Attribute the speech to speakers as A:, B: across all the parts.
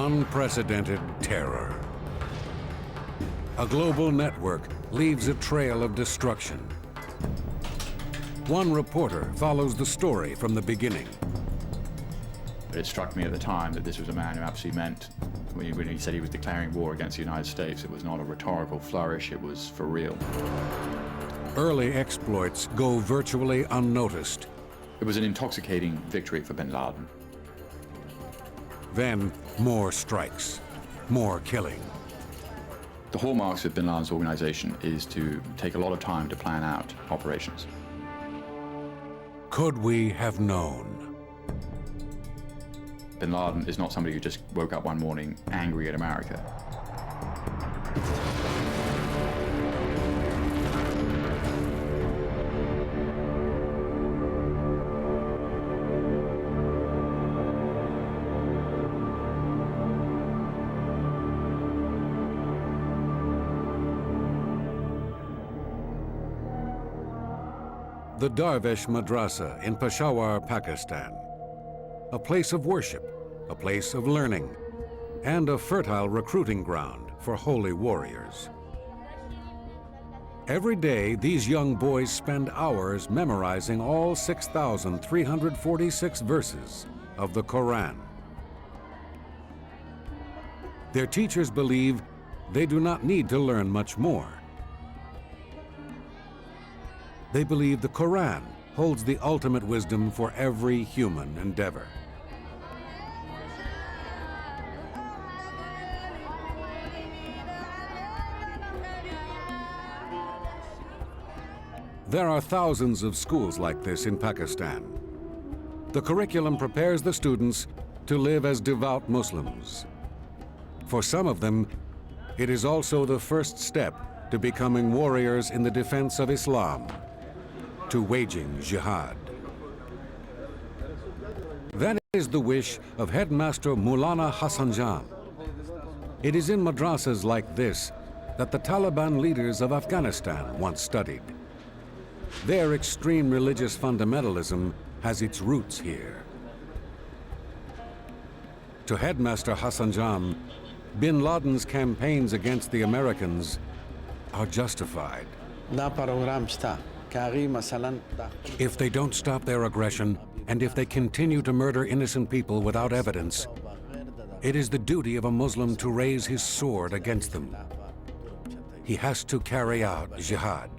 A: Unprecedented terror. A global network leaves a trail of destruction. One reporter follows the story from the beginning.
B: It struck me at the time that this was a man who absolutely meant, when he said he was declaring war against the United States, it was not a rhetorical flourish, it was for real.
A: Early exploits go virtually unnoticed.
B: It was an intoxicating victory for Bin Laden.
A: Then more strikes, more killing.
B: The hallmarks of Bin Laden's organization is to take a lot of time to plan out operations.
A: Could we have known?
B: Bin Laden is not somebody who just woke up one morning angry at America.
A: The Darvish Madrasa in Peshawar, Pakistan. A place of worship, a place of learning, and a fertile recruiting ground for holy warriors. Every day, these young boys spend hours memorizing all 6,346 verses of the Quran. Their teachers believe they do not need to learn much more. They believe the Quran holds the ultimate wisdom for every human endeavor. There are thousands of schools like this in Pakistan. The curriculum prepares the students to live as devout Muslims. For some of them, it is also the first step to becoming warriors in the defense of Islam, to waging jihad. That is the wish of Headmaster Maulana Hassan Jan. It is in madrasas like this that the Taliban leaders of Afghanistan once studied. Their extreme religious fundamentalism has its roots here. To Headmaster Hassan Jan, Bin Laden's campaigns against the Americans are justified. If they don't stop their aggression, and if they continue to murder innocent people without evidence, it is the duty of a Muslim to raise his sword against them. He has to carry out jihad.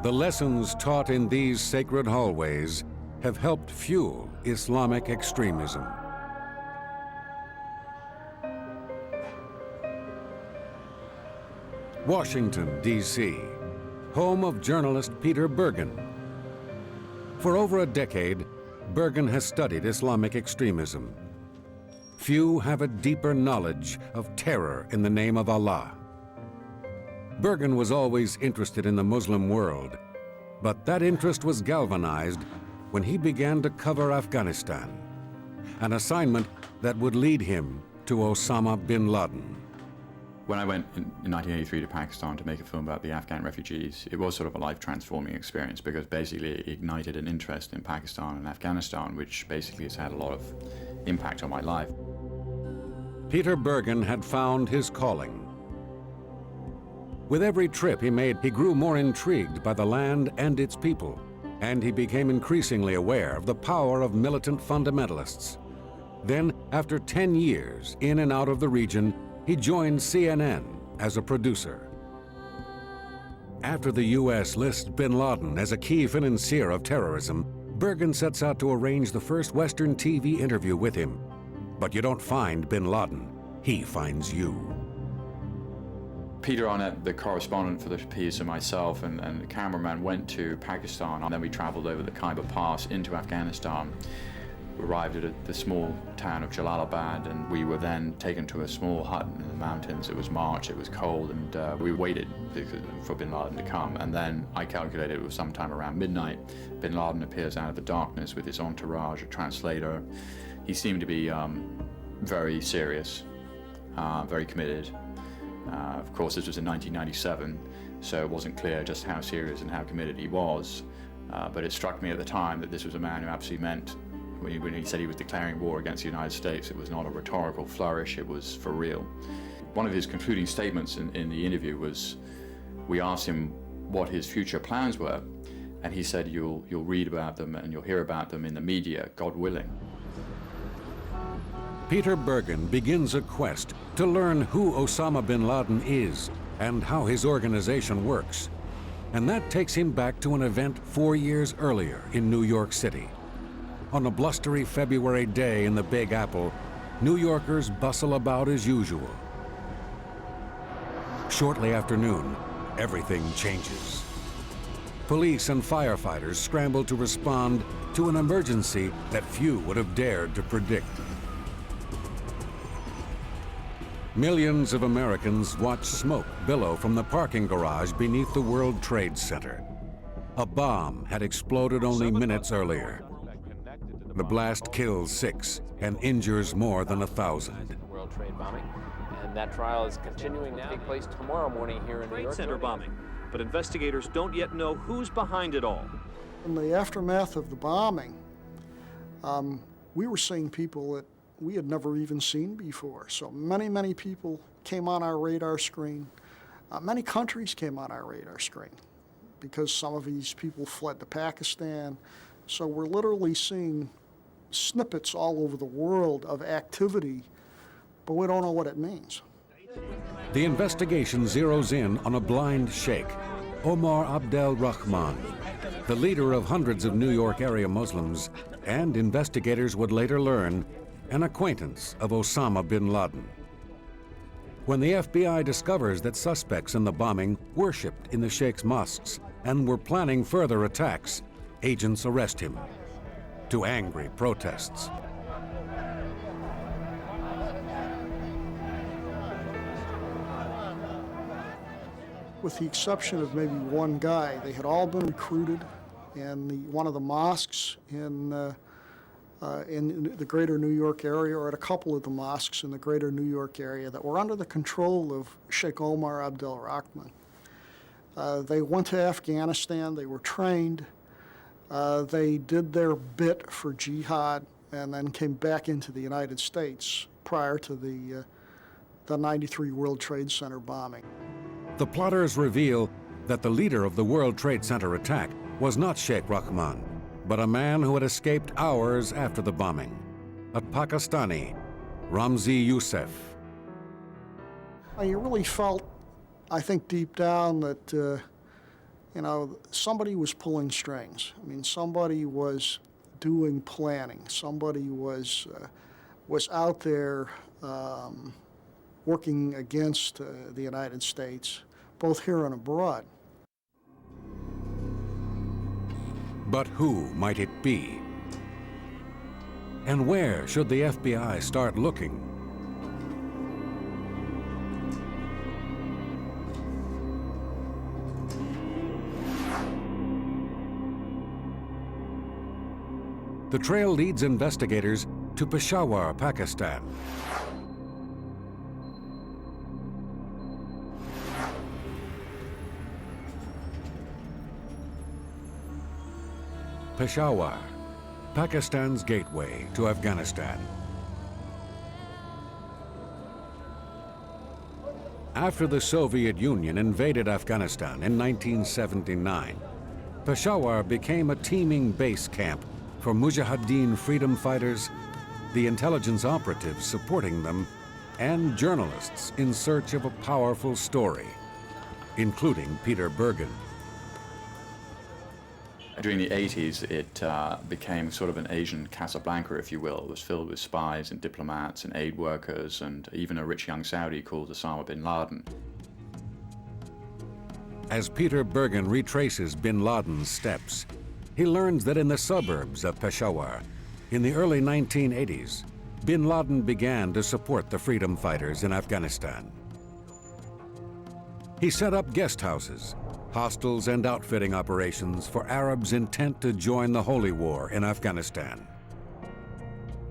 A: The lessons taught in these sacred hallways have helped fuel Islamic extremism. Washington, D.C., home of journalist Peter Bergen. For over a decade, Bergen has studied Islamic extremism. Few have a deeper knowledge of terror in the name of Allah. Bergen was always interested in the Muslim world, but that interest was galvanized when he began to cover Afghanistan, an assignment that would lead him to Osama Bin Laden.
B: When I went in 1983 to Pakistan to make a film about the Afghan refugees, it was sort of a life-transforming experience because basically it ignited an interest in Pakistan and Afghanistan, which basically has had a lot of impact on my life.
A: Peter Bergen had found his calling. With every trip he made, he grew more intrigued by the land and its people, and he became increasingly aware of the power of militant fundamentalists. Then, after 10 years in and out of the region, he joined CNN as a producer. After the U.S. lists Bin Laden as a key financier of terrorism, Bergen sets out to arrange the first Western TV interview with him. But you don't find Bin Laden, he finds you.
B: Peter Arnett, the correspondent for the piece, and myself and the cameraman went to Pakistan, and then we traveled over the Khyber Pass into Afghanistan. We arrived at the small town of Jalalabad, and we were then taken to a small hut in the mountains. It was March, it was cold, and we waited for Bin Laden to come. And then I calculated it was sometime around midnight. Bin Laden appears out of the darkness with his entourage, a translator. He seemed to be very serious, very committed. Of course, this was in 1997, so it wasn't clear just how serious and how committed he was. But it struck me at the time that this was a man who absolutely meant, when he said he was declaring war against the United States, it was not a rhetorical flourish, it was for real. One of his concluding statements in the interview was, we asked him what his future plans were, and he said, you'll read about them and you'll hear about them in the media, God willing.
A: Peter Bergen begins a quest to learn who Osama bin Laden is and how his organization works. And that takes him back to an event 4 years earlier in New York City. On a blustery February day in the Big Apple, New Yorkers bustle about as usual. Shortly after noon, everything changes. Police and firefighters scramble to respond to an emergency that few would have dared to predict. Millions of Americans watch smoke billow from the parking garage beneath the World Trade Center. A bomb had exploded only minutes earlier. The blast kills 6 and injures more than 1,000.
C: World Trade bombing, and that trial is continuing now. Take place tomorrow morning here in New York.
D: Trade Center bombing, but investigators don't yet know who's behind it all.
E: In the aftermath of the bombing, we were seeing people that we had never even seen before. So many people came on our radar screen. Many countries came on our radar screen because some of these people fled to Pakistan. So we're literally seeing snippets all over the world of activity, but we don't know what it means.
A: The investigation zeroes in on a blind sheikh, Omar Abdel Rahman, the leader of hundreds of New York area Muslims, and investigators would later learn, an acquaintance of Osama bin Laden. When the FBI discovers that suspects in the bombing worshipped in the sheikh's mosques and were planning further attacks, agents arrest him. To angry protests.
E: With the exception of maybe one guy, they had all been recruited in one of the mosques in the greater New York area, or at a couple of the mosques in the greater New York area that were under the control of Sheikh Omar Abdel Rahman. They went to Afghanistan, they were trained, they did their bit for jihad, and then came back into the United States prior to the 93 World Trade Center bombing.
A: The plotters reveal that the leader of the World Trade Center attack was not Sheikh Rahman, but a man who had escaped hours after the bombing, a Pakistani, Ramzi Youssef.
E: You really felt, I think deep down, that somebody was pulling strings. I mean, somebody was doing planning. Somebody was out there working against the United States, both here and abroad.
A: But who might it be? And where should the FBI start looking? The trail leads investigators to Peshawar, Pakistan. Peshawar, Pakistan's gateway to Afghanistan. After the Soviet Union invaded Afghanistan in 1979, Peshawar became a teeming base camp for Mujahideen freedom fighters, the intelligence operatives supporting them, and journalists in search of a powerful story, including Peter Bergen.
B: During the 80s, it became sort of an Asian Casablanca, if you will. It was filled with spies and diplomats and aid workers and even a rich young Saudi called Osama Bin Laden.
A: As Peter Bergen retraces Bin Laden's steps, he learns that in the suburbs of Peshawar, in the early 1980s, Bin Laden began to support the freedom fighters in Afghanistan. He set up guest houses, hostels and outfitting operations for Arabs intent to join the Holy War in Afghanistan.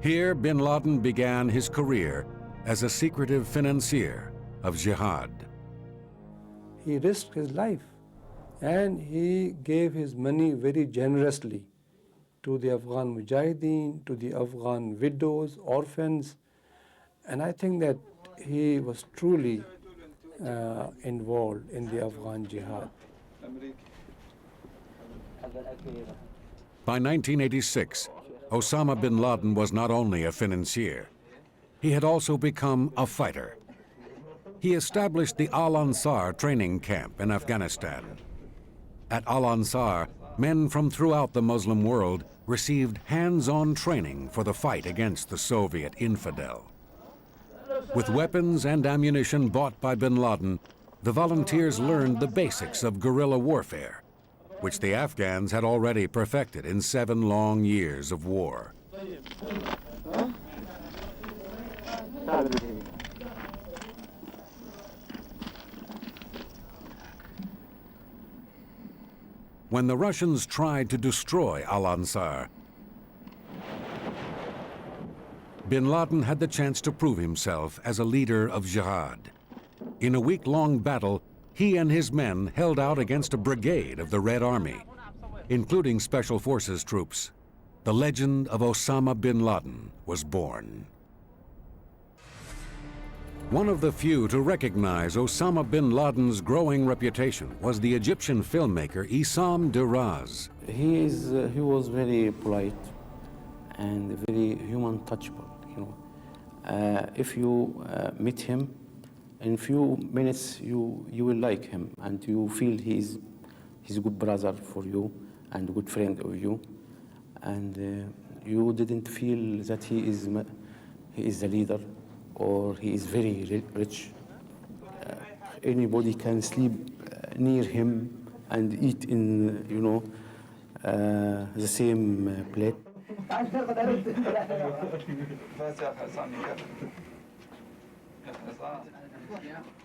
A: Here, Bin Laden began his career as a secretive financier of jihad.
F: He risked his life And he gave his money very generously to the Afghan Mujahideen, to the Afghan widows, orphans. And I think that he was truly involved in the Afghan jihad.
A: By 1986, Osama bin Laden was not only a financier, he had also become a fighter. He established the Al-Ansar training camp in Afghanistan. At Al-Ansar, men from throughout the Muslim world received hands-on training for the fight against the Soviet infidel. With weapons and ammunition bought by bin Laden, the volunteers learned the basics of guerrilla warfare, which the Afghans had already perfected in 7 long years of war. When the Russians tried to destroy Al-Ansar, bin Laden had the chance to prove himself as a leader of jihad. In a week-long battle, he and his men held out against a brigade of the Red Army, including Special Forces troops. The legend of Osama bin Laden was born. One of the few to recognize Osama bin Laden's growing reputation was the Egyptian filmmaker Issam Deraz.
G: He was very polite and very human touchable, you know. If you meet him, in few minutes you will like him, and you feel he's a good brother for you and a good friend of you, and you didn't feel that he is the leader or he is very rich. Anybody can sleep near him and eat in, you know, the same plate.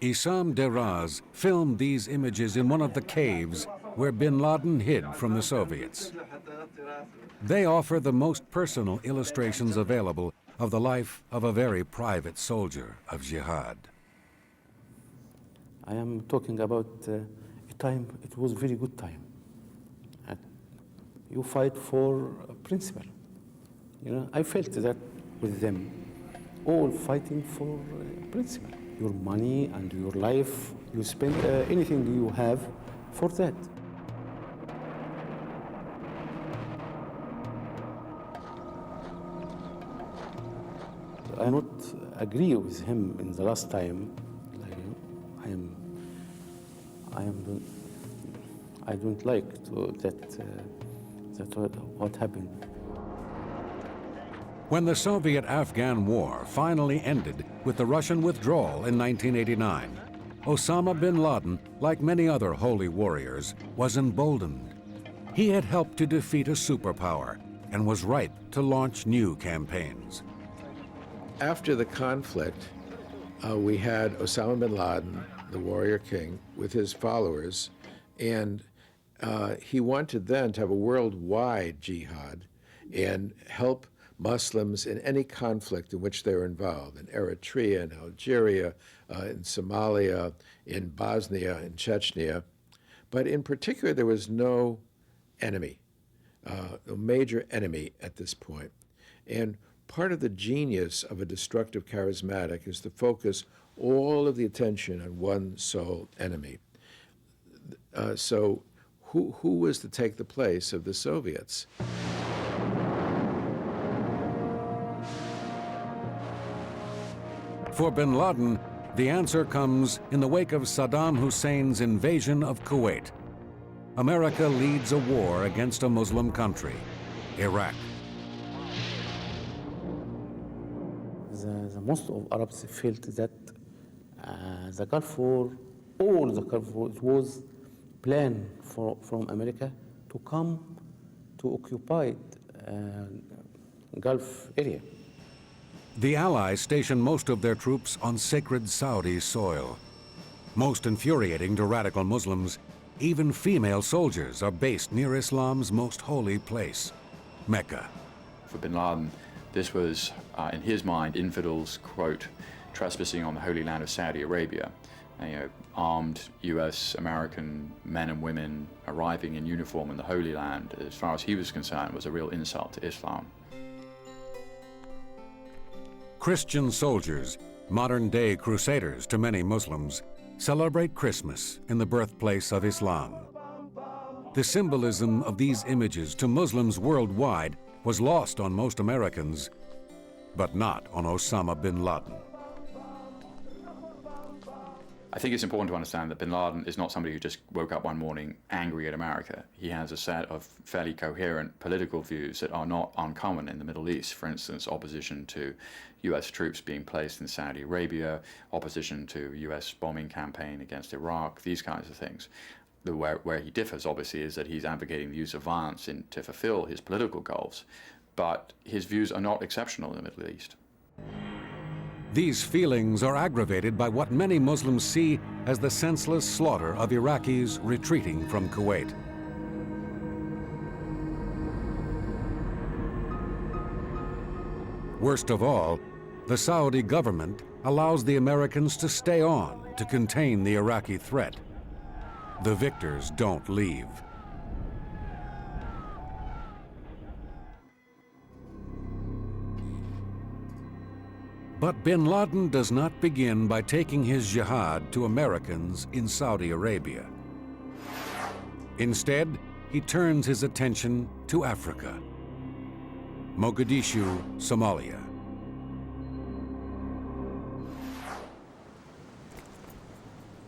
A: Issam Deraz filmed these images in one of the caves where bin Laden hid from the Soviets. They offer the most personal illustrations available of the life of a very private soldier of jihad.
G: I am talking about a time, it was a very good time. You fight for a principle. You know, I felt that with them, all fighting for a principle. Your money and your life, you spend anything you have for that. I not agree with him in the last time. I don't like what happened.
A: When the Soviet-Afghan War finally ended with the Russian withdrawal in 1989, Osama bin Laden, like many other holy warriors, was emboldened. He had helped to defeat a superpower and was ripe to launch new campaigns.
H: After the conflict, we had Osama bin Laden, the warrior king, with his followers, and he wanted then to have a worldwide jihad and help Muslims in any conflict in which they were involved, in Eritrea, in Algeria, in Somalia, in Bosnia, in Chechnya. But in particular, there was no enemy, no major enemy at this point. And part of the genius of a destructive charismatic is to focus all of the attention on one sole enemy. So who was to take the place of the Soviets?
A: For bin Laden, the answer comes in the wake of Saddam Hussein's invasion of Kuwait. America leads a war against a Muslim country, Iraq.
G: The most of Arabs felt that the Gulf War, all the Gulf War, it was planned from America to come to occupy Gulf area.
A: The Allies stationed most of their troops on sacred Saudi soil. Most infuriating to radical Muslims, even female soldiers are based near Islam's most holy place, Mecca.
B: For bin Laden, this was, in his mind, infidels, quote, trespassing on the holy land of Saudi Arabia. armed US American men and women arriving in uniform in the Holy Land, as far as he was concerned, was a real insult to Islam.
A: Christian soldiers, modern-day crusaders to many Muslims, celebrate Christmas in the birthplace of Islam. The symbolism of these images to Muslims worldwide was lost on most Americans, but not on Osama bin Laden.
B: I think it's important to understand that bin Laden is not somebody who just woke up one morning angry at America. He has a set of fairly coherent political views that are not uncommon in the Middle East. For instance, opposition to US troops being placed in Saudi Arabia, opposition to US bombing campaign against Iraq, these kinds of things. Where he differs, obviously, is that he's advocating the use of violence to fulfill his political goals. But his views are not exceptional in the Middle East.
A: These feelings are aggravated by what many Muslims see as the senseless slaughter of Iraqis retreating from Kuwait. Worst of all, the Saudi government allows the Americans to stay on to contain the Iraqi threat. The victors don't leave. But bin Laden does not begin by taking his jihad to Americans in Saudi Arabia. Instead, he turns his attention to Africa. Mogadishu, Somalia.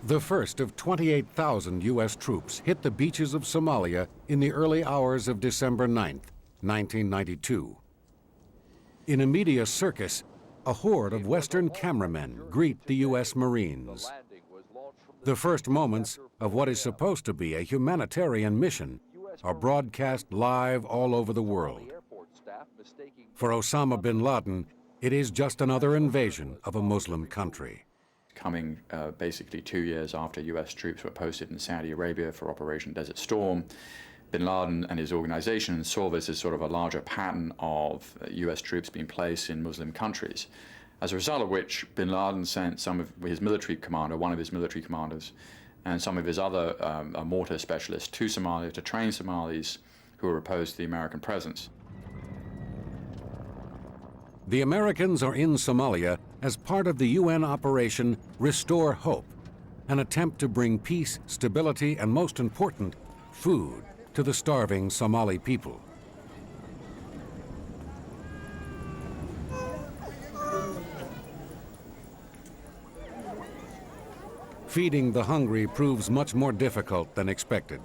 A: The first of 28,000 U.S. troops hit the beaches of Somalia in the early hours of December 9th, 1992. In a media circus, a horde of Western cameramen greet the U.S. Marines. The first moments of what is supposed to be a humanitarian mission are broadcast live all over the world. For Osama bin Laden, it is just another invasion of a Muslim country.
B: Coming basically 2 years after US troops were posted in Saudi Arabia for Operation Desert Storm, bin Laden and his organization saw this as sort of a larger pattern of US troops being placed in Muslim countries, as a result of which bin Laden sent some of his military commander, one of his military commanders, and some of his other mortar specialists to Somalia to train Somalis who were opposed to the American presence.
A: The Americans are in Somalia as part of the UN operation Restore Hope, an attempt to bring peace, stability, and most important, food to the starving Somali people. Feeding the hungry proves much more difficult than expected.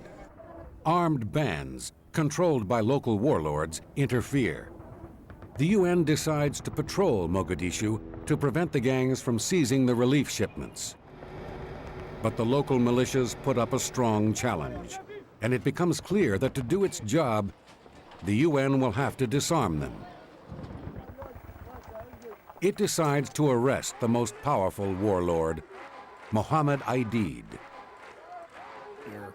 A: Armed bands, controlled by local warlords, interfere. The UN decides to patrol Mogadishu to prevent the gangs from seizing the relief shipments. But the local militias put up a strong challenge, and it becomes clear that to do its job, the UN will have to disarm them. It decides to arrest the most powerful warlord, Mohammed Aidid.
I: There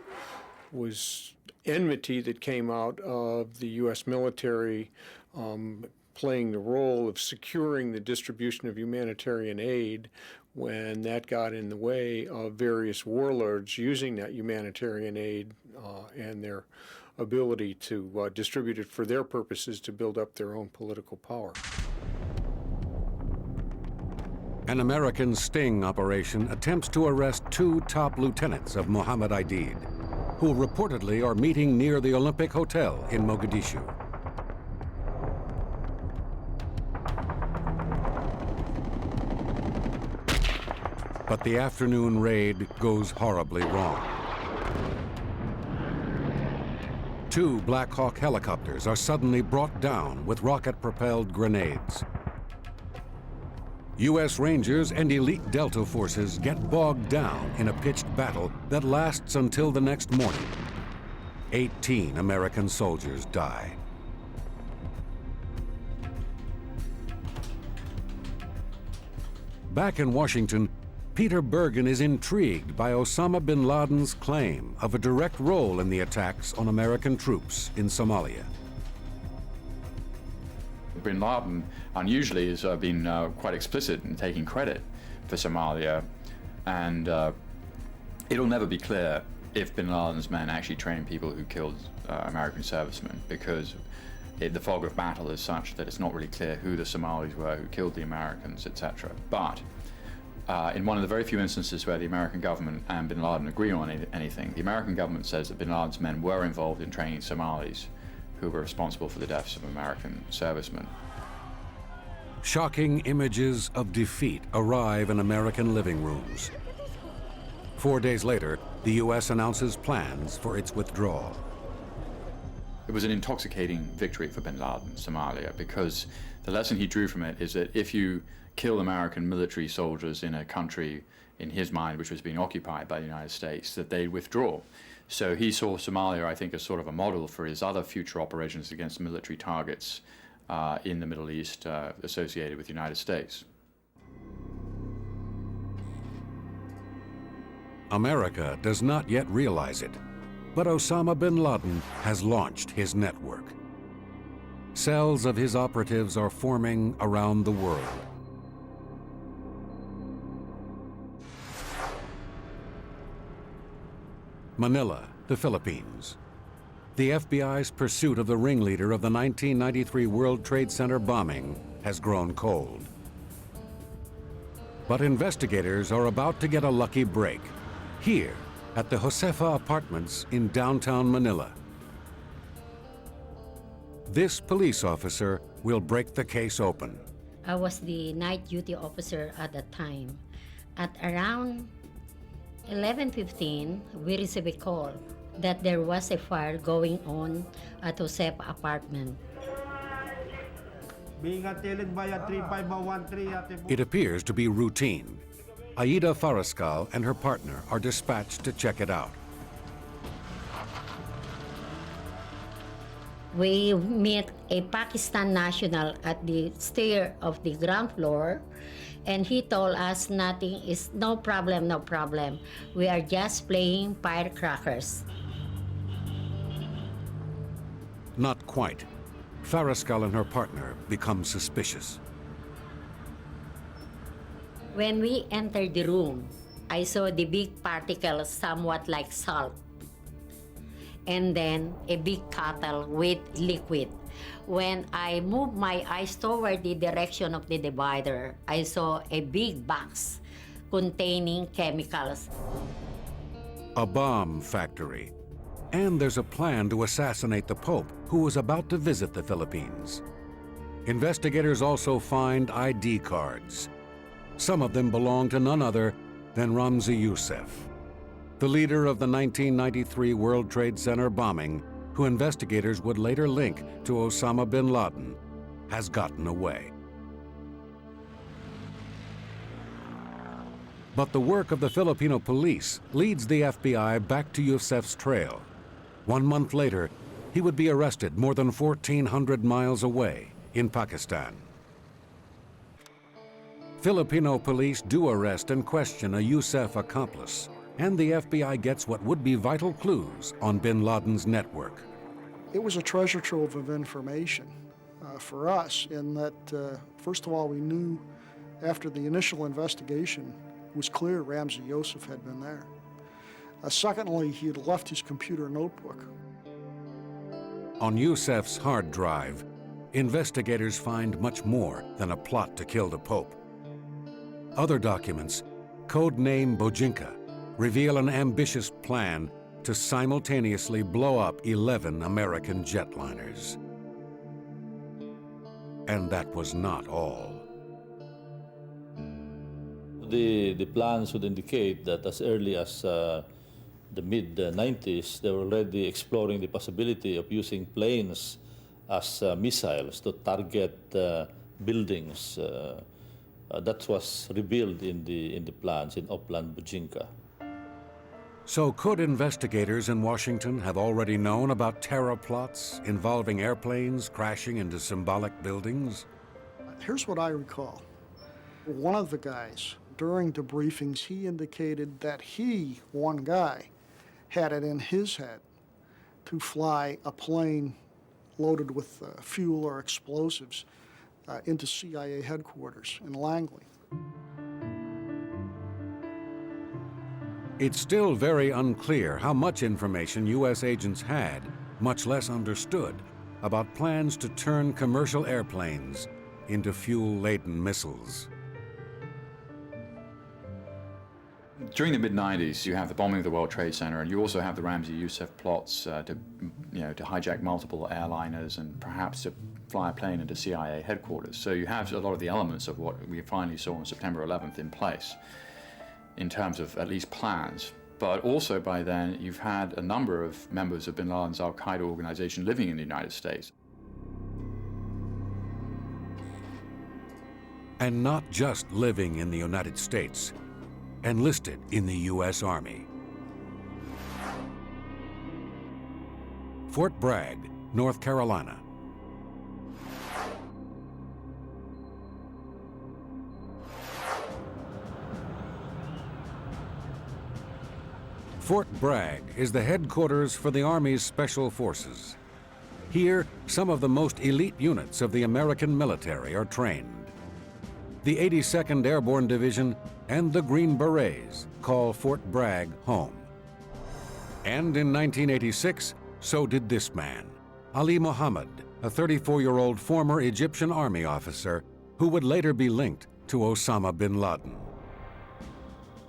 I: was enmity that came out of the U.S. military playing the role of securing the distribution of humanitarian aid when that got in the way of various warlords using that humanitarian aid and their ability to distribute it for their purposes to build up their own political power.
A: An American sting operation attempts to arrest 2 top lieutenants of Mohammed Aidid, who reportedly are meeting near the Olympic Hotel in Mogadishu. But the afternoon raid goes horribly wrong. 2 Black Hawk helicopters are suddenly brought down with rocket-propelled grenades. U.S. Rangers and elite Delta forces get bogged down in a pitched battle that lasts until the next morning. 18 American soldiers die. Back in Washington, Peter Bergen is intrigued by Osama bin Laden's claim of a direct role in the attacks on American troops in Somalia.
B: Bin Laden, unusually, has been quite explicit in taking credit for Somalia And it'll never be clear if Bin Laden's men actually trained people who killed American servicemen, because the fog of battle is such that it's not really clear who the Somalis were who killed the Americans, etc. But in one of the very few instances where the American government and Bin Laden agree on anything, the American government says that Bin Laden's men were involved in training Somalis who were responsible for the deaths of American servicemen.
A: Shocking images of defeat arrive in American living rooms. 4 days later, the U.S. announces plans for its withdrawal.
B: It was an intoxicating victory for Bin Laden, Somalia, because the lesson he drew from it is that if you kill American military soldiers in a country, in his mind, which was being occupied by the United States, that they'd withdraw. So he saw Somalia, I think, as sort of a model for his other future operations against military targets in the Middle East associated with the United States.
A: America does not yet realize it, but Osama bin Laden has launched his network. Cells of his operatives are forming around the world. Manila, the Philippines. The FBI's pursuit of the ringleader of the 1993 World Trade Center bombing has grown cold. But investigators are about to get a lucky break, here at the Josefa Apartments in downtown Manila. This police officer will break the case open.
J: I was the night duty officer at that time. At around 11:15, we received a call that there was a fire going on at Josefa Apartment.
A: It appears to be routine. Aida Farascal and her partner are dispatched to check it out.
J: We meet a Pakistan national at the stair of the ground floor, and he told us nothing is no problem. We are just playing firecrackers.
A: Not quite. Farascal and her partner become suspicious.
J: When we entered the room, I saw the big particles somewhat like salt, and then a big kettle with liquid. When I moved my eyes toward the direction of the divider, I saw a big box containing chemicals.
A: A bomb factory. And there's a plan to assassinate the Pope, who was about to visit the Philippines. Investigators also find ID cards. Some of them belong to none other than Ramzi Youssef, the leader of the 1993 World Trade Center bombing, who investigators would later link to Osama bin Laden, has gotten away. But the work of the Filipino police leads the FBI back to Youssef's trail. 1 month later, he would be arrested more than 1,400 miles away in Pakistan. Filipino police do arrest and question a Youssef accomplice, and the FBI gets what would be vital clues on bin Laden's network.
E: It was a treasure trove of information for us in that, first of all, we knew after the initial investigation, it was clear Ramzi Youssef had been there. Secondly, he had left his computer notebook.
A: On Youssef's hard drive, investigators find much more than a plot to kill the Pope. Other documents, codename Bojinka, reveal an ambitious plan to simultaneously blow up 11 American jetliners. And that was not all.
K: The plans would indicate that as early as the mid-90s, they were already exploring the possibility of using planes as missiles to target buildings. That was revealed in the plans in Upland Bojinka.
A: So could investigators in Washington have already known about terror plots involving airplanes crashing into symbolic buildings?
E: Here's what I recall. One of the guys, during debriefings, he indicated that he, one guy, had it in his head to fly a plane loaded with fuel or explosives into CIA headquarters in Langley.
A: It's still very unclear how much information U.S. agents had, much less understood, about plans to turn commercial airplanes into fuel-laden missiles.
B: During the mid-90s, you have the bombing of the World Trade Center, and you also have the Ramzi Youssef plots to hijack multiple airliners and perhaps to fly a plane into CIA headquarters. So you have a lot of the elements of what we finally saw on September 11th in place, in terms of at least plans. But also by then, you've had a number of members of Bin Laden's al-Qaeda organization living in the United States.
A: And not just living in the United States, enlisted in the U.S. Army. Fort Bragg, North Carolina. Fort Bragg is the headquarters for the Army's Special Forces. Here, some of the most elite units of the American military are trained. The 82nd Airborne Division and the Green Berets call Fort Bragg home. And in 1986, so did this man, Ali Mohammed, a 34-year-old former Egyptian army officer who would later be linked to Osama bin Laden.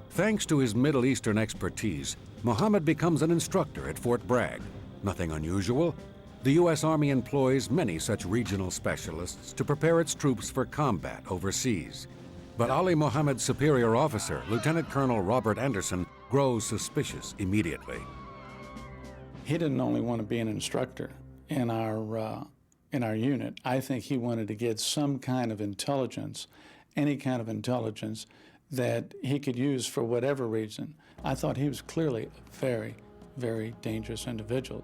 A: Thanks to his Middle Eastern expertise, Mohammed becomes an instructor at Fort Bragg. Nothing unusual. The U.S. Army employs many such regional specialists to prepare its troops for combat overseas. But Ali Mohammed's superior officer, Lieutenant Colonel Robert Anderson, grows suspicious immediately.
L: He didn't only want to be an instructor in our unit. I think he wanted to get some kind of intelligence, any kind of intelligence that he could use for whatever reason. I thought he was clearly a very, very dangerous individual.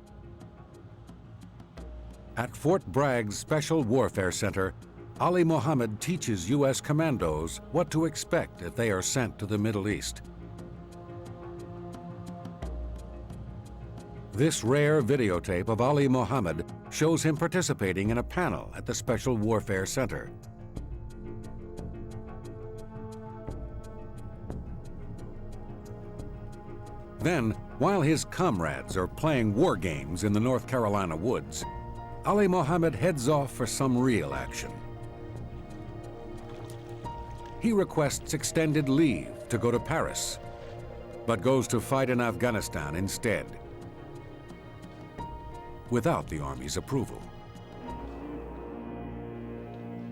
A: At Fort Bragg's Special Warfare Center, Ali Mohammed teaches U.S. commandos what to expect if they are sent to the Middle East. This rare videotape of Ali Mohammed shows him participating in a panel at the Special Warfare Center. Then, while his comrades are playing war games in the North Carolina woods, Ali Mohammed heads off for some real action. He requests extended leave to go to Paris, but goes to fight in Afghanistan instead, without the Army's approval.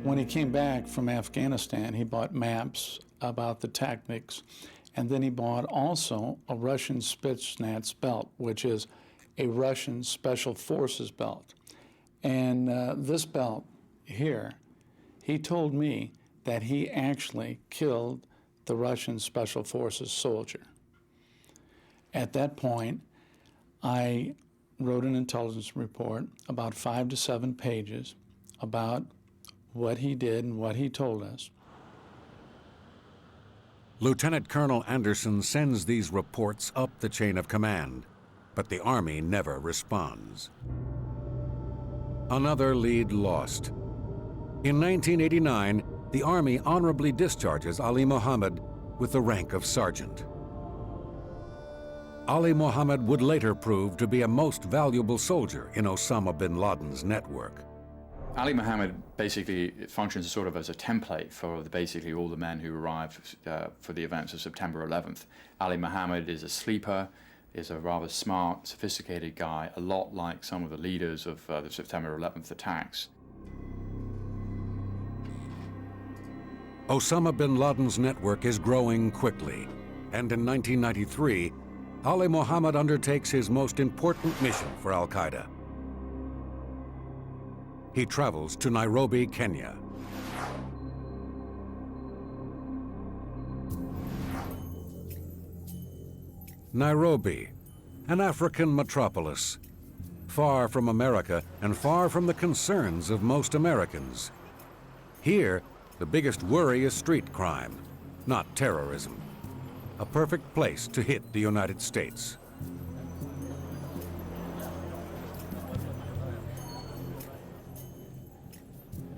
L: When he came back from Afghanistan, he bought maps about the tactics, and then he bought also a Russian Spetsnaz belt, which is a Russian Special Forces belt. And this belt here, he told me that he actually killed the Russian Special Forces soldier. At that point, I wrote an intelligence report, about 5 to 7 pages, about what he did and what he told us.
A: Lieutenant Colonel Anderson sends these reports up the chain of command, but the Army never responds. Another lead lost. In 1989, the Army honorably discharges Ali Mohammed with the rank of sergeant. Ali Mohammed would later prove to be a most valuable soldier in Osama bin Laden's network.
B: Ali Mohammed basically functions sort of as a template for basically all the men who arrived for the events of September 11th. Ali Mohammed is a sleeper, is a rather smart, sophisticated guy, a lot like some of the leaders of the September 11th attacks.
A: Osama bin Laden's network is growing quickly, and in 1993, Ali Mohammed undertakes his most important mission for al-Qaeda. He travels to Nairobi, Kenya. Nairobi, an African metropolis, far from America and far from the concerns of most Americans. Here, the biggest worry is street crime, not terrorism. A perfect place to hit the United States.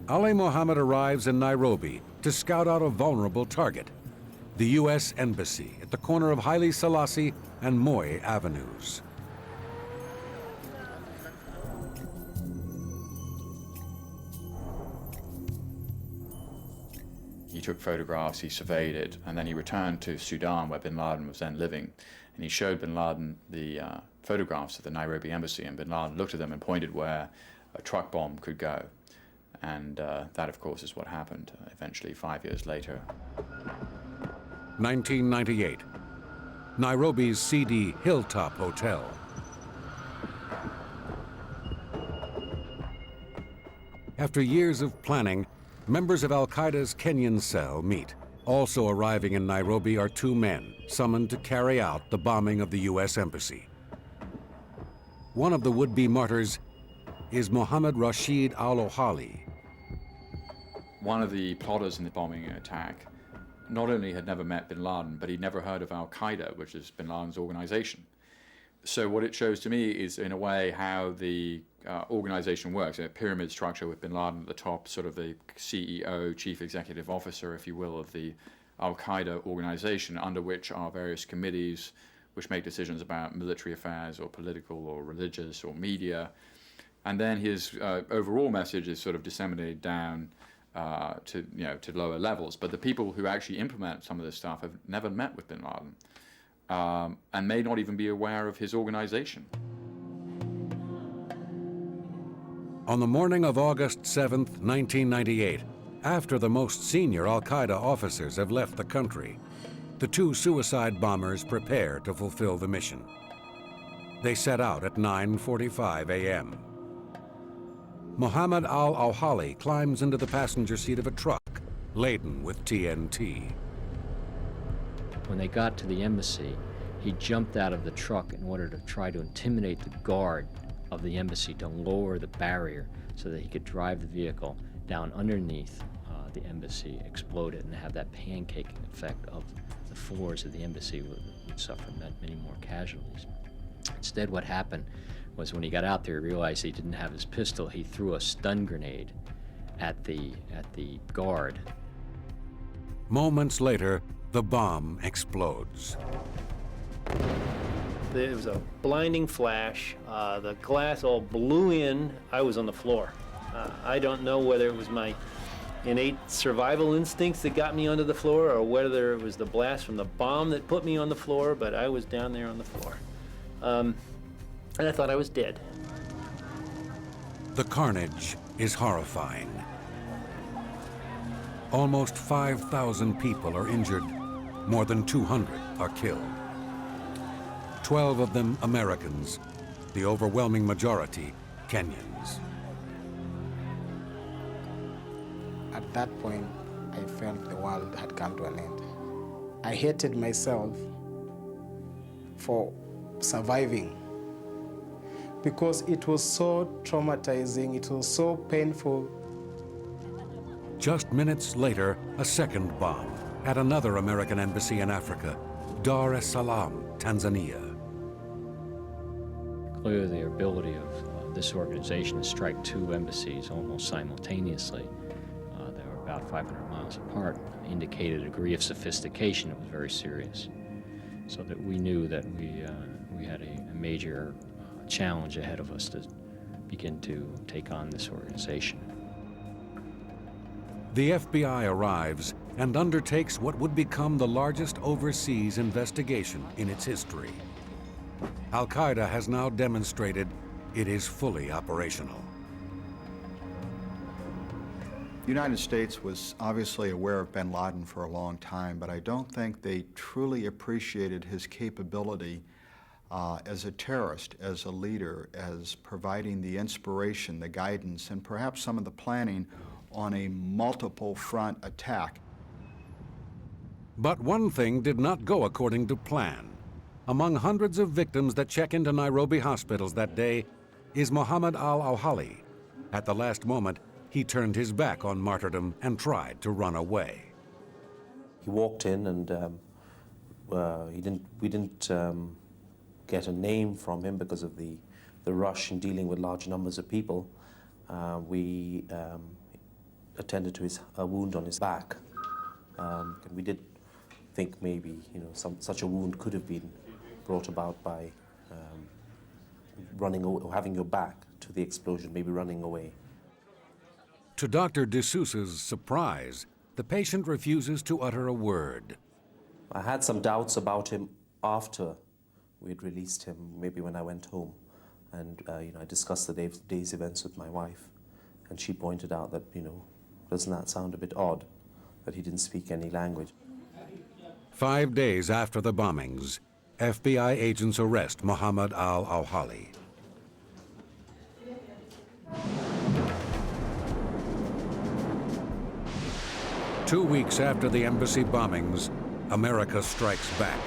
A: Ali Mohammed arrives in Nairobi to scout out a vulnerable target, the U.S. Embassy at the corner of Haile Selassie and Moy Avenues.
B: He took photographs, he surveyed it, and then he returned to Sudan, where Bin Laden was then living, and he showed Bin Laden the photographs of the Nairobi embassy, and Bin Laden looked at them and pointed where a truck bomb could go. And that, of course, is what happened eventually 5 years later.
A: 1998, Nairobi's seedy Hilltop Hotel. After years of planning, members of al-Qaeda's Kenyan cell meet. Also arriving in Nairobi are two men summoned to carry out the bombing of the U.S. Embassy. One of the would-be martyrs is Mohammed Rashid al-Ohali.
B: One of the plotters in the bombing attack not only had never met Bin Laden, but he'd never heard of al-Qaeda, which is Bin Laden's organization. So what it shows to me is, in a way, how the organization works, a pyramid structure with Bin Laden at the top, sort of the CEO, chief executive officer, if you will, of the al-Qaeda organization, under which are various committees which make decisions about military affairs or political or religious or media. And then his overall message is sort of disseminated down to lower levels. But the people who actually implement some of this stuff have never met with Bin Laden and may not even be aware of his organization.
A: On the morning of August 7th, 1998, after the most senior al-Qaeda officers have left the country, the two suicide bombers prepare to fulfill the mission. They set out at 9:45 a.m. Mohammed al-Ohali climbs into the passenger seat of a truck laden with TNT.
M: When they got to the embassy, he jumped out of the truck in order to try to intimidate the guard of the embassy to lower the barrier so that he could drive the vehicle down underneath the embassy, explode it, and have that pancaking effect of the floors of the embassy would suffer many more casualties. Instead, what happened was when he got out there, he realized he didn't have his pistol. He threw a stun grenade at the guard.
A: Moments later, the bomb explodes.
N: There was a blinding flash. The glass all blew in. I was on the floor. I don't know whether it was my innate survival instincts that got me onto the floor or whether it was the blast from the bomb that put me on the floor, but I was down there on the floor. And I thought I was dead.
A: The carnage is horrifying. Almost 5,000 people are injured. More than 200 are killed. 12 of them Americans, the overwhelming majority Kenyans.
O: At that point, I felt the world had come to an end. I hated myself for surviving because it was so traumatizing, it was so painful.
A: Just minutes later, a second bomb at another American embassy in Africa, Dar es Salaam, Tanzania.
M: Clearly, the ability of this organization to strike two embassies almost simultaneously, they were about 500 miles apart, indicated a degree of sophistication that was very serious. So that we knew that we had a major challenge ahead of us to begin to take on this organization.
A: The FBI arrives and undertakes what would become the largest overseas investigation in its history. Al-Qaeda has now demonstrated it is fully operational.
P: The United States was obviously aware of bin Laden for a long time, but I don't think they truly appreciated his capability as a terrorist, as a leader, as providing the inspiration, the guidance, and perhaps some of the planning on a multiple front attack.
A: But one thing did not go according to plan. Among hundreds of victims that check into Nairobi hospitals that day is Mohammed al-Ohali. At the last moment, he turned his back on martyrdom and tried to run away.
G: He walked in and we didn't get a name from him because of the rush in dealing with large numbers of people. We attended to his wound on his back. And we did
Q: think maybe such a wound could have been brought about by running away, or having your back to the explosion, maybe running away.
A: To Dr. D'Souza's surprise, the patient refuses to utter a word.
Q: I had some doubts about him after we'd released him, maybe when I went home. And I discussed the day's events with my wife, and she pointed out that, doesn't that sound a bit odd, that he didn't speak any language.
A: 5 days after the bombings, FBI agents arrest Mohammed al-Awhali. Two weeks after the embassy bombings, America strikes back,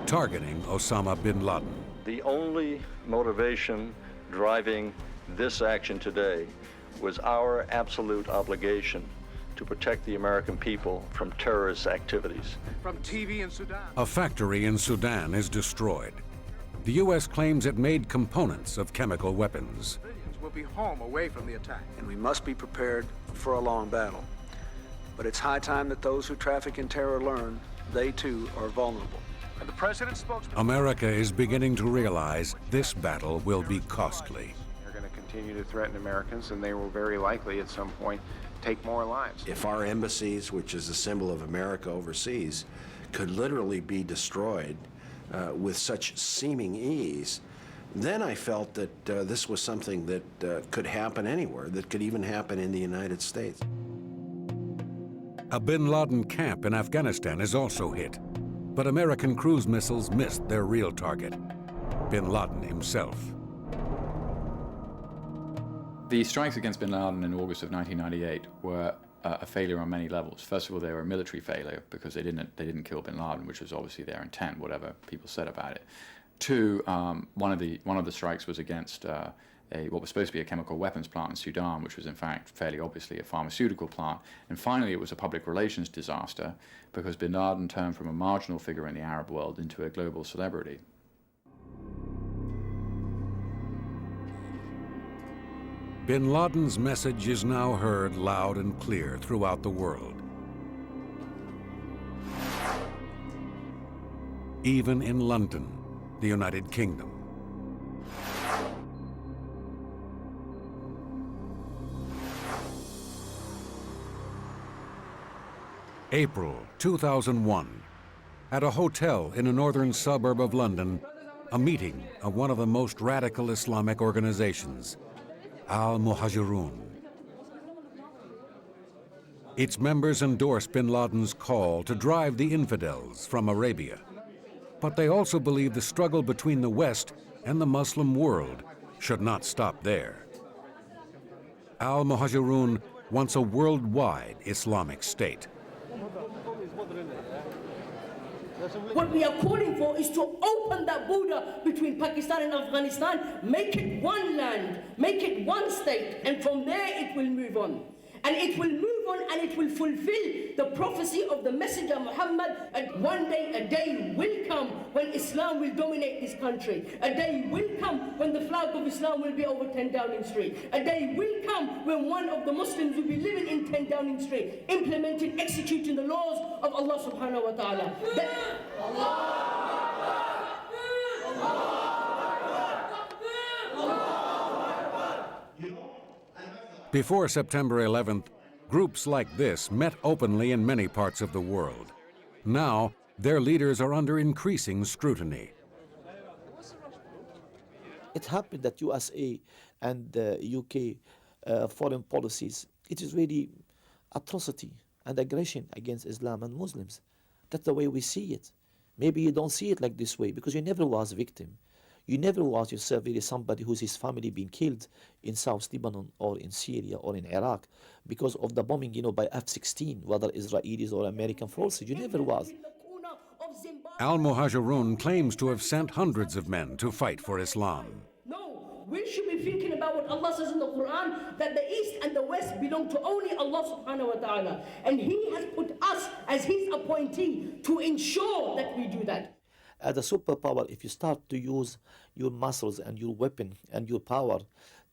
A: targeting Osama bin Laden.
R: The only motivation driving this action today was our absolute obligation to protect the American people from terrorist activities.
S: From TV in Sudan.
A: A factory in Sudan is destroyed. The U.S. claims it made components of chemical weapons.
S: Civilians will be home away from the attack. And we must be prepared for a long battle. But it's high time that those who traffic in terror learn they too are vulnerable. And the president's spokesman.
A: America is beginning to realize this battle will be costly.
T: They're going to continue to threaten Americans, and they will very likely at some point take more lives.
U: If our embassies, which is a symbol of America overseas, could literally be destroyed with such seeming ease, then I felt that this was something that could happen anywhere, that could even happen in the United States.
A: A bin Laden camp in Afghanistan is also hit, but American cruise missiles missed their real target, bin Laden himself.
B: The strikes against bin Laden in August of 1998 were a failure on many levels. First of all, they were a military failure because they didn't kill bin Laden, which was obviously their intent, whatever people said about it. Two, one of the strikes was against what was supposed to be a chemical weapons plant in Sudan, which was in fact fairly obviously a pharmaceutical plant. And finally, it was a public relations disaster because bin Laden turned from a marginal figure in the Arab world into a global celebrity.
A: Bin Laden's message is now heard loud and clear throughout the world. Even in London, the United Kingdom. April 2001. At a hotel in a northern suburb of London, a meeting of one of the most radical Islamic organizations, al-Muhajirun. Its members endorsed bin Laden's call to drive the infidels from Arabia. But they also believe the struggle between the West and the Muslim world should not stop there. Al-Muhajirun wants a worldwide Islamic state.
V: What we are calling for is to open that border between Pakistan and Afghanistan, make it one land, make it one state, and from there it will move on. And it will move on and it will fulfill the prophecy of the Messenger Muhammad. And one day, a day will come when Islam will dominate this country. A day will come when the flag of Islam will be over 10 Downing Street. A day will come when one of the Muslims will be living in 10 Downing Street, implementing, executing the laws of Allah subhanahu wa ta'ala.
A: Before September 11th, groups like this met openly in many parts of the world. Now, their leaders are under increasing scrutiny.
W: It happened that USA and UK foreign policies, it is really atrocity and aggression against Islam and Muslims. That's the way we see it. Maybe you don't see it like this way because you never was a victim. You never was yourself really somebody whose his family been killed in South Lebanon or in Syria or in Iraq because of the bombing, by F-16, whether Israelis or American forces. You never was.
A: Al-Muhajirun claims to have sent hundreds of men to fight for Islam.
V: No, we should be thinking about what Allah says in the Quran, that the East and the West belong to only Allah subhanahu wa ta'ala. And He has put us as His appointee to ensure that we do that.
W: As a superpower, if you start to use your muscles and your weapon and your power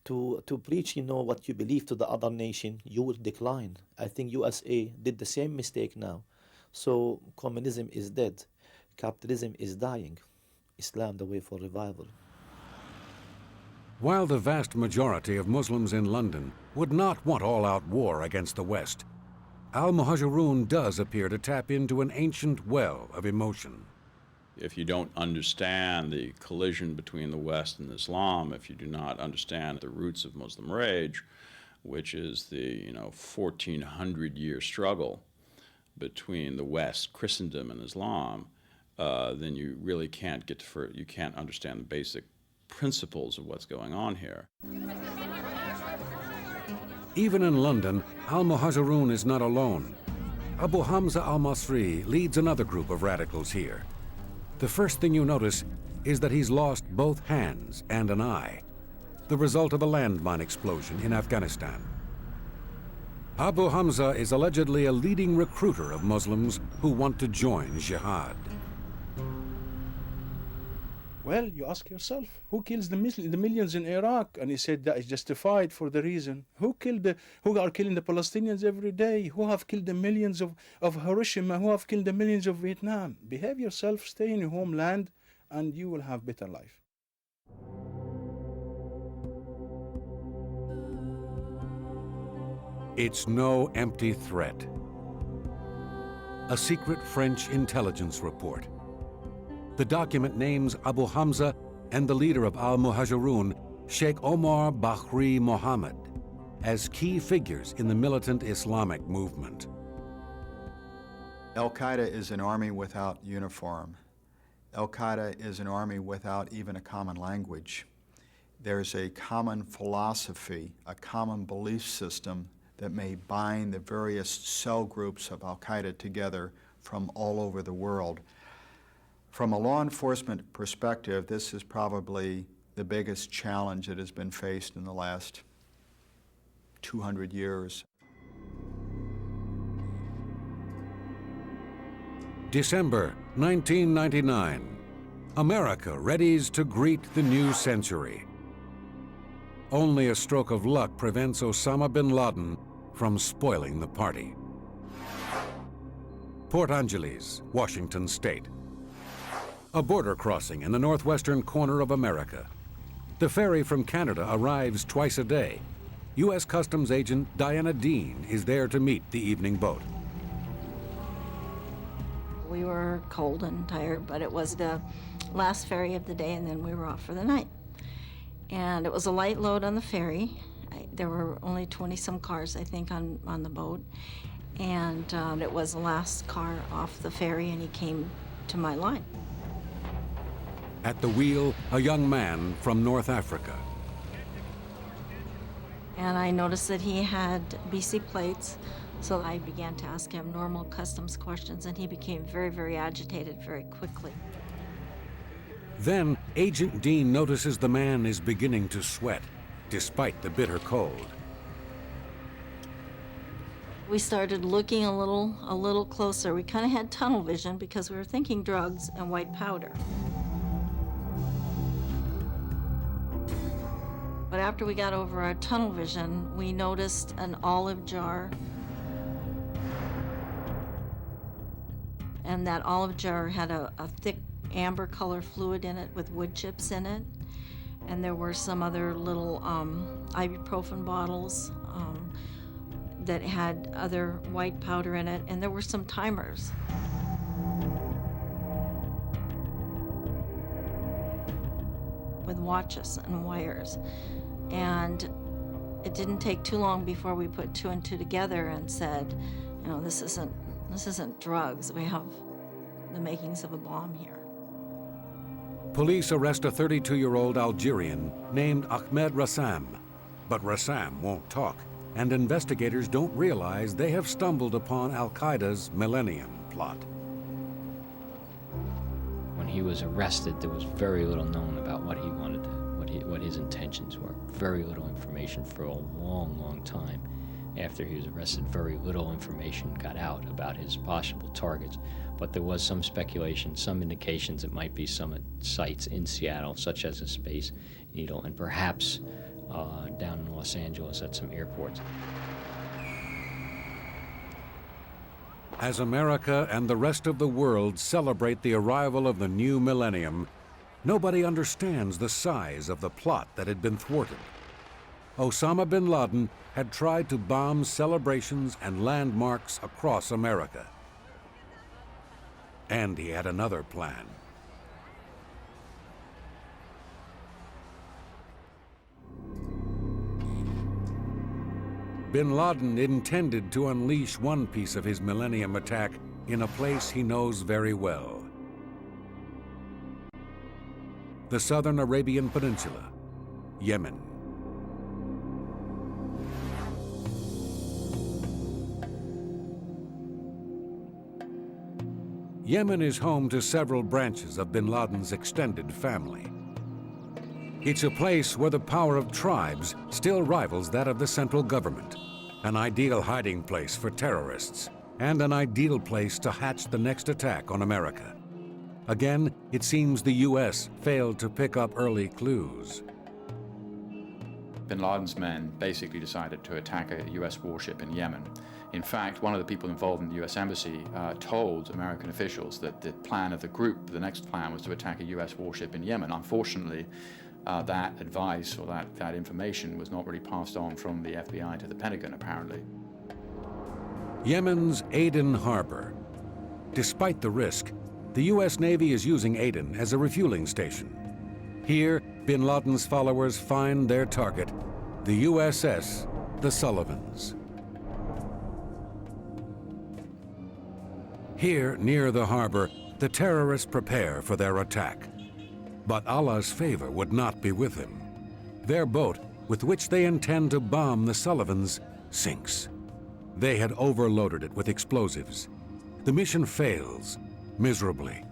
W: to preach, what you believe to the other nation, you will decline. I think USA did the same mistake now. So communism is dead, capitalism is dying, Islam the way for revival.
A: While the vast majority of Muslims in London would not want all-out war against the West, al-Muhajirun does appear to tap into an ancient well of emotion.
C: If you don't understand the collision between the West and Islam, if you do not understand the roots of Muslim rage, which is the 1400-year struggle between the West, Christendom, and Islam, then you really can't you can't understand the basic principles of what's going on here.
A: Even in London, al-Muhajirun is not alone. Abu Hamza al-Masri leads another group of radicals here. The first thing you notice is that he's lost both hands and an eye, the result of a landmine explosion in Afghanistan. Abu Hamza is allegedly a leading recruiter of Muslims who want to join jihad.
D: Well, you ask yourself, who kills the millions in Iraq? And he said that is justified for the reason. Who are killing the Palestinians every day? Who have killed the millions of Hiroshima? Who have killed the millions of Vietnam? Behave yourself, stay in your homeland, and you will have better life.
A: It's no empty threat. A secret French intelligence report. The document names Abu Hamza and the leader of al-Muhajirun, Sheikh Omar Bahri Mohammed, as key figures in the militant Islamic movement.
P: Al-Qaeda is an army without uniform. Al-Qaeda is an army without even a common language. There's a common philosophy, a common belief system that may bind the various cell groups of al-Qaeda together from all over the world. From a law enforcement perspective, this is probably the biggest challenge that has been faced in the last 200 years.
A: December 1999. America readies to greet the new century. Only a stroke of luck prevents Osama Bin Laden from spoiling the party. Port Angeles, Washington State. A border crossing in the northwestern corner of America. The ferry from Canada arrives twice a day. U.S. Customs Agent Diana Dean is there to meet the evening boat.
F: We were cold and tired, but it was the last ferry of the day, and then we were off for the night. And it was a light load on the ferry. There were only 20-some cars, I think, on the boat. And it was the last car off the ferry, and he came to my line.
A: At the wheel, a young man from North Africa.
F: And I noticed that he had BC plates, so I began to ask him normal customs questions, and he became very, very agitated very quickly.
A: Then, Agent Dean notices the man is beginning to sweat, despite the bitter cold.
F: We started looking a little closer. We kind of had tunnel vision because we were thinking drugs and white powder. But after we got over our tunnel vision, we noticed an olive jar. And that olive jar had a thick amber color fluid in it with wood chips in it. And there were some other little ibuprofen bottles that had other white powder in it. And there were some timers. With watches and wires. And it didn't take too long before we put two and two together and said, you know, this isn't drugs. We have the makings of a bomb here.
A: Police arrest a 32-year-old Algerian named Ahmed Rassam. But Rassam won't talk, and investigators don't realize they have stumbled upon al-Qaeda's Millennium Plot.
M: When he was arrested, there was very little known about what he wanted to, what his intentions were. Very little information for a long, long time. After he was arrested, very little information got out about his possible targets. But there was some speculation, some indications it might be some sites in Seattle, such as a Space Needle, and perhaps down in Los Angeles at some airports.
A: As America and the rest of the world celebrate the arrival of the new millennium, nobody understands the size of the plot that had been thwarted. Osama bin Laden had tried to bomb celebrations and landmarks across America. And he had another plan. Bin Laden intended to unleash one piece of his millennium attack in a place he knows very well. The southern Arabian Peninsula, Yemen. Yemen is home to several branches of bin Laden's extended family. It's a place where the power of tribes still rivals that of the central government, an ideal hiding place for terrorists, and an ideal place to hatch the next attack on America. Again, it seems the U.S. failed to pick up early clues.
B: Bin Laden's men basically decided to attack a U.S. warship in Yemen. In fact, one of the people involved in the U.S. Embassy told American officials that the plan of the group, the next plan, was to attack a U.S. warship in Yemen. Unfortunately, that advice or that information was not really passed on from the FBI to the Pentagon, apparently.
A: Yemen's Aden Harbor. Despite the risk, the U.S. Navy is using Aden as a refueling station. Here, bin Laden's followers find their target, the USS the Sullivans. Here, near the harbor, the terrorists prepare for their attack. But Allah's favor would not be with him. Their boat, with which they intend to bomb the Sullivans, sinks. They had overloaded it with explosives. The mission fails, miserably.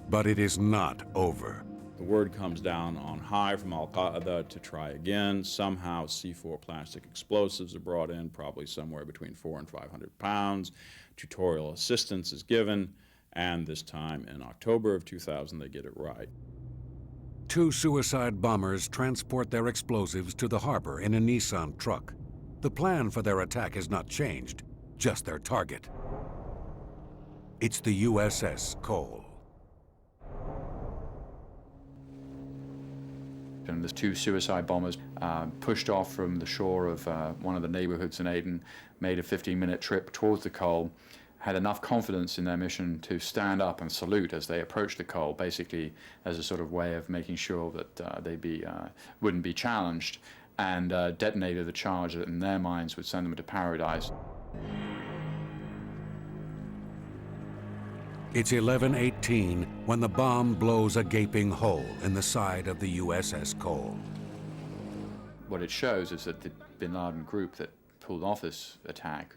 A: But it is not over.
C: The word comes down on high from al-Qaeda to try again. Somehow C4 plastic explosives are brought in, probably somewhere between 400 and 500 pounds. Tutorial assistance is given, and this time in October of 2000, they get it right.
A: 2 suicide bombers transport their explosives to the harbor in a Nissan truck. The plan for their attack has not changed, just their target. It's the USS Cole.
B: And there's 2 suicide bombers pushed off from the shore of one of the neighborhoods in Aden, made a 15-minute trip towards the Cole, had enough confidence in their mission to stand up and salute as they approached the Cole, basically as a sort of way of making sure that they wouldn't be challenged, and detonated the charge that in their minds would send them to paradise.
A: It's 11:18 when the bomb blows a gaping hole in the side of the USS Cole.
B: What it shows is that the bin Laden group that pulled off this attack,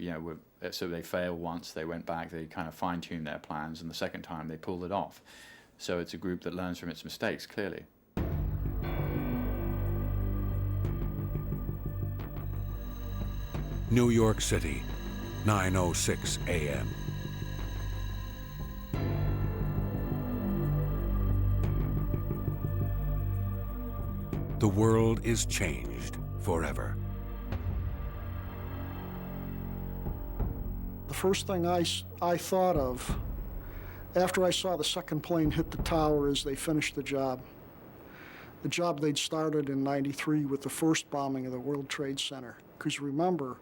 B: so they failed once, they went back, they kind of fine-tuned their plans, and the second time they pulled it off. So it's a group that learns from its mistakes, clearly.
A: New York City, 9:06 a.m. The world is changed forever.
E: The first thing I thought of after I saw the second plane hit the tower is they finished the job. The job they'd started in '93 with the first bombing of the World Trade Center. Because remember,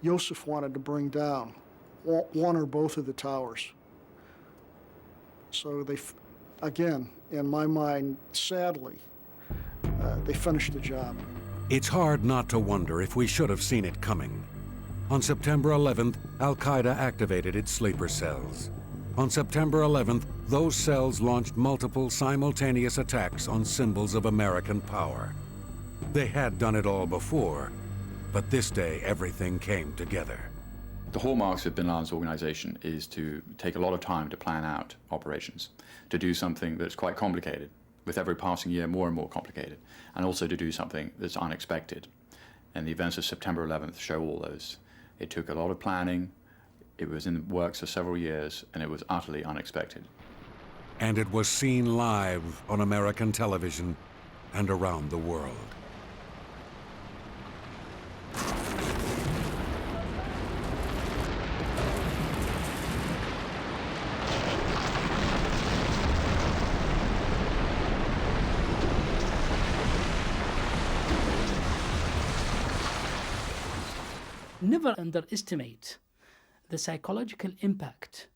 E: Yosef wanted to bring down one or both of the towers. So they, again, in my mind, sadly, they finished the job.
A: It's hard not to wonder if we should have seen it coming. On September 11th, al-Qaeda activated its sleeper cells. On September 11th, those cells launched multiple simultaneous attacks on symbols of American power. They had done it all before, but this day everything came together.
B: The hallmarks of bin Laden's organization is to take a lot of time to plan out operations, to do something that's quite complicated, with every passing year more and more complicated, and also to do something that's unexpected. And the events of September 11th show all those. It took a lot of planning, it was in the works for several years, and it was utterly unexpected.
A: And it was seen live on American television and around the world.
H: never underestimate the psychological impact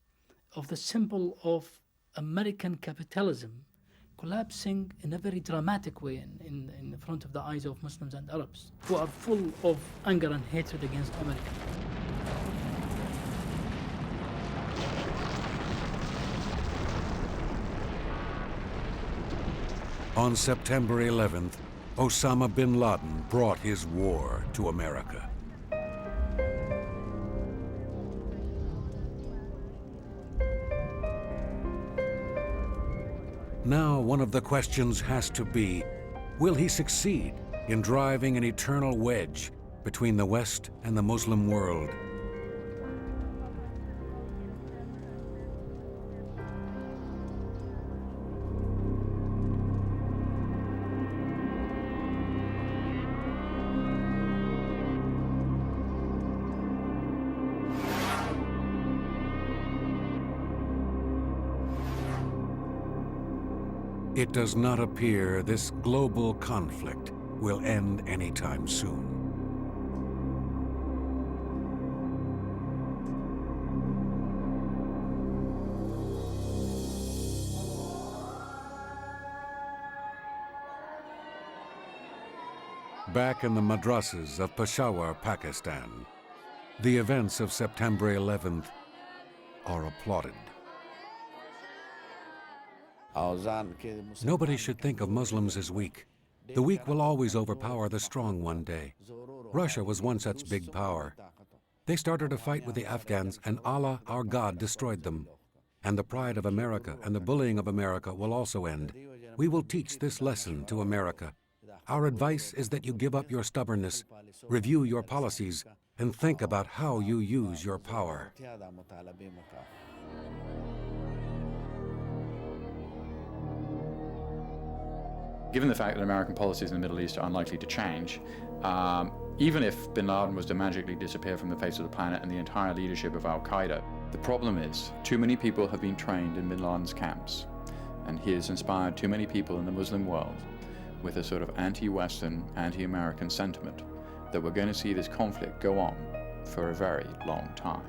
H: of the symbol of American capitalism collapsing in a very dramatic way in front of the eyes of Muslims and Arabs, who are full of anger and hatred against America.
A: On September 11th, Osama bin Laden brought his war to America. Now, one of the questions has to be, will he succeed in driving an eternal wedge between the West and the Muslim world? It does not appear this global conflict will end anytime soon. Back in the madrasas of Peshawar, Pakistan, the events of September 11th are applauded. Nobody should think of Muslims as weak. The weak will always overpower the strong one day. Russia was one such big power. They started a fight with the Afghans, and Allah, our God, destroyed them. And the pride of America and the bullying of America will also end. We will teach this lesson to America. Our advice is that you give up your stubbornness, review your policies, and think about how you use your power.
B: Given the fact that American policies in the Middle East are unlikely to change, even if bin Laden was to magically disappear from the face of the planet and the entire leadership of al-Qaeda, the problem is too many people have been trained in bin Laden's camps, and he has inspired too many people in the Muslim world with a sort of anti-Western, anti-American sentiment that we're going to see this conflict go on for a very long time.